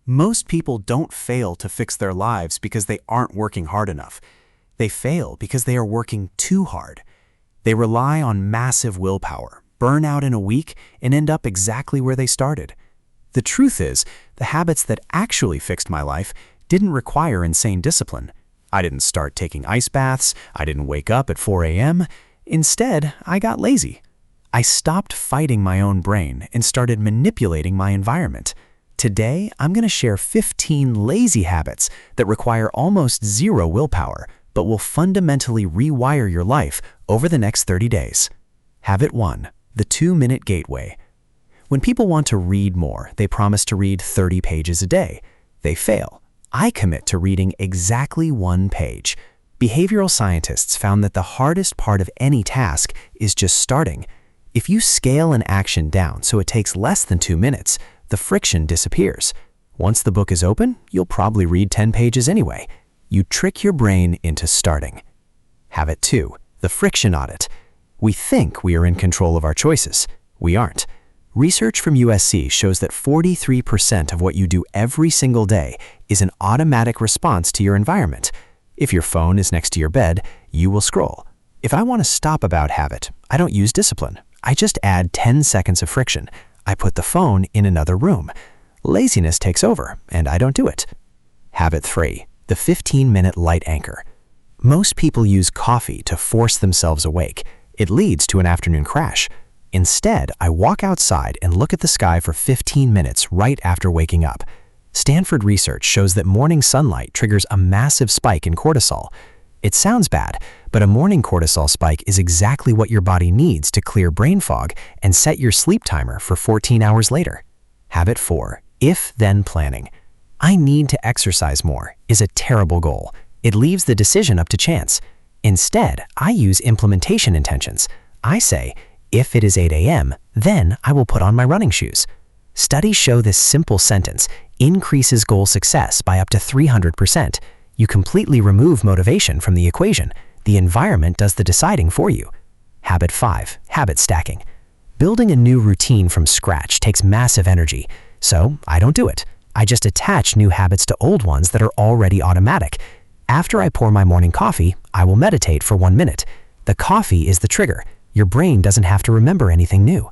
Most people don't fail to fix their lives because they aren't working hard enough. They fail because they are working too hard. They rely on massive willpower, burn out in a week, and end up exactly where they started. The truth is, the habits that actually fixed my life didn't require insane discipline. I didn't start taking ice baths. I didn't wake up at 4 a.m. Instead, I got lazy. I stopped fighting my own brain and started manipulating my environment. Today, I'm going to share 15 lazy habits that require almost zero willpower, but will fundamentally rewire your life over the next 30 days. Habit 1. The 2-minute gateway. When people want to read more, they promise to read 30 pages a day. They fail. I commit to reading exactly 1 page. Behavioral scientists found that the hardest part of any task is just starting. If you scale an action down so it takes less than 2 minutes, the friction disappears. Once the book is open, you'll probably read 10 pages anyway. You trick your brain into starting. Habit 2. The friction audit. We think we are in control of our choices. We aren't. Research from USC shows that 43% of what you do every single day is an automatic response to your environment. If your phone is next to your bed, you will scroll. If I want to stop a bad habit, I don't use discipline. I just add 10 seconds of friction. I put the phone in another room. Laziness takes over, and I don't do it. Habit 3. The 15-minute light anchor. Most people use coffee to force themselves awake. It leads to an afternoon crash. Instead, I walk outside and look at the sky for 15 minutes right after waking up. Stanford research shows that morning sunlight triggers a massive spike in cortisol. It sounds bad, but a morning cortisol spike is exactly what your body needs to clear brain fog and set your sleep timer for 14 hours later. Habit 4. If-then planning. I need to exercise more is a terrible goal. It leaves the decision up to chance. Instead, I use implementation intentions. I say, if it is 8 a.m., then I will put on my running shoes. Studies show this simple sentence increases goal success by up to 300%. You completely remove motivation from the equation. The environment does the deciding for you. Habit 5. Habit stacking. Building a new routine from scratch takes massive energy, so I don't do it. I just attach new habits to old ones that are already automatic. After I pour my morning coffee, I will meditate for 1 minute. The coffee is the trigger. Your brain doesn't have to remember anything new.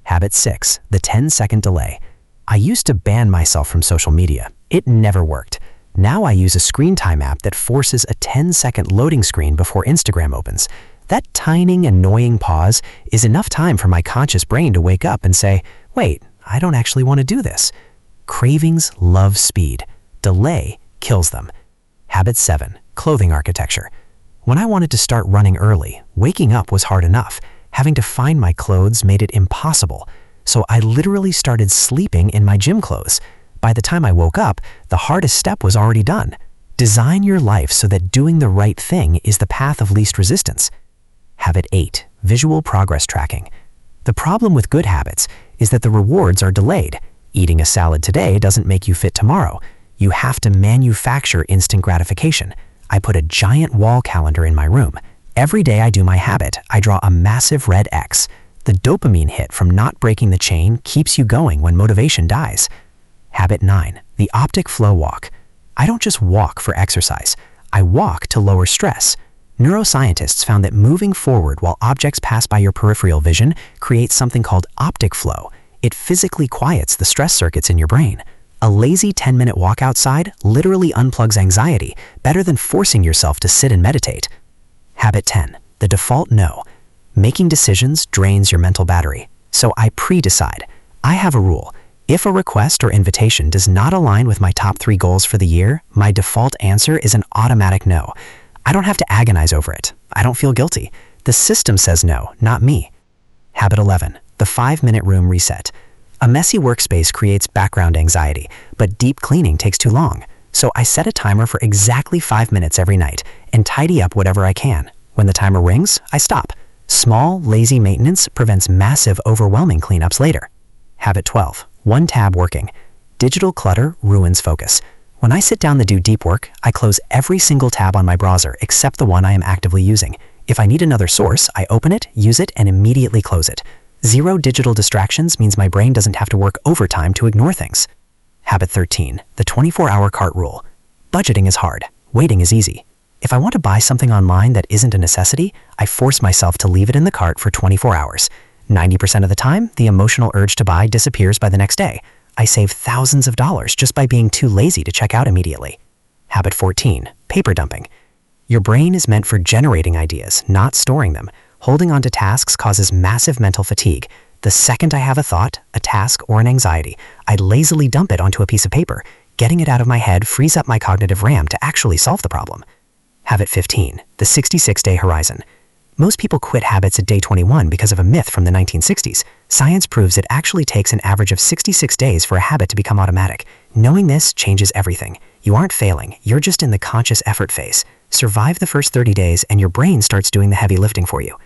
Habit 6. The 10-second delay. I used to ban myself from social media. It never worked. Now I use a screen time app that forces a 10-second loading screen before Instagram opens. That tiny, annoying pause is enough time for my conscious brain to wake up and say, wait, I don't actually want to do this. Cravings love speed. Delay kills them. Habit 7. Clothing architecture. When I wanted to start running early, waking up was hard enough. Having to find my clothes made it impossible. So I literally started sleeping in my gym clothes. By the time I woke up, the hardest step was already done. Design your life so that doing the right thing is the path of least resistance. Habit 8. Visual progress tracking. The problem with good habits is that the rewards are delayed. Eating a salad today doesn't make you fit tomorrow. You have to manufacture instant gratification. I put a giant wall calendar in my room. Every day I do my habit, I draw a massive red X. The dopamine hit from not breaking the chain keeps you going when motivation dies. Habit 9. The Optic flow walk. I don't just walk for exercise. I walk to lower stress. Neuroscientists found that moving forward while objects pass by your peripheral vision creates something called optic flow. It physically quiets the stress circuits in your brain. A lazy 10-minute walk outside literally unplugs anxiety, better than forcing yourself to sit and meditate. Habit 10. The default no. Making decisions drains your mental battery, so I pre-decide. I have a rule. If a request or invitation does not align with my top 3 goals for the year, my default answer is an automatic no. I don't have to agonize over it. I don't feel guilty. The system says no, not me. Habit 11. The 5-minute room reset. A messy workspace creates background anxiety, but deep cleaning takes too long. So I set a timer for exactly 5 minutes every night and tidy up whatever I can. When the timer rings, I stop. Small, lazy maintenance prevents massive, overwhelming cleanups later. Habit 12. One-tab working. Digital clutter ruins focus. When I sit down to do deep work, I close every single tab on my browser except the one I am actively using. If I need another source, I open it, use it, and immediately close it. Zero digital distractions means my brain doesn't have to work overtime to ignore things. Habit 13, the 24-hour cart rule. Budgeting is hard. Waiting is easy. If I want to buy something online that isn't a necessity, I force myself to leave it in the cart for 24 hours. 90% of the time, the emotional urge to buy disappears by the next day. I save thousands of dollars just by being too lazy to check out immediately. Habit 14, paper dumping. Your brain is meant for generating ideas, not storing them. Holding on to tasks causes massive mental fatigue. The second I have a thought, a task, or an anxiety, I lazily dump it onto a piece of paper. Getting it out of my head frees up my cognitive RAM to actually solve the problem. Habit 15, the 66-day horizon. Most people quit habits at day 21 because of a myth from the 1960s. Science proves it actually takes an average of 66 days for a habit to become automatic. Knowing this changes everything. You aren't failing, you're just in the conscious effort phase. Survive the first 30 days and your brain starts doing the heavy lifting for you.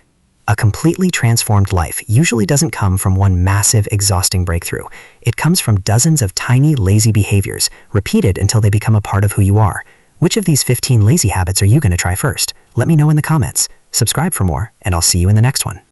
A completely transformed life usually doesn't come from one massive, exhausting breakthrough. It comes from dozens of tiny, lazy behaviors, repeated until they become a part of who you are. Which of these 15 lazy habits are you going to try first? Let me know in the comments. Subscribe for more, and I'll see you in the next one.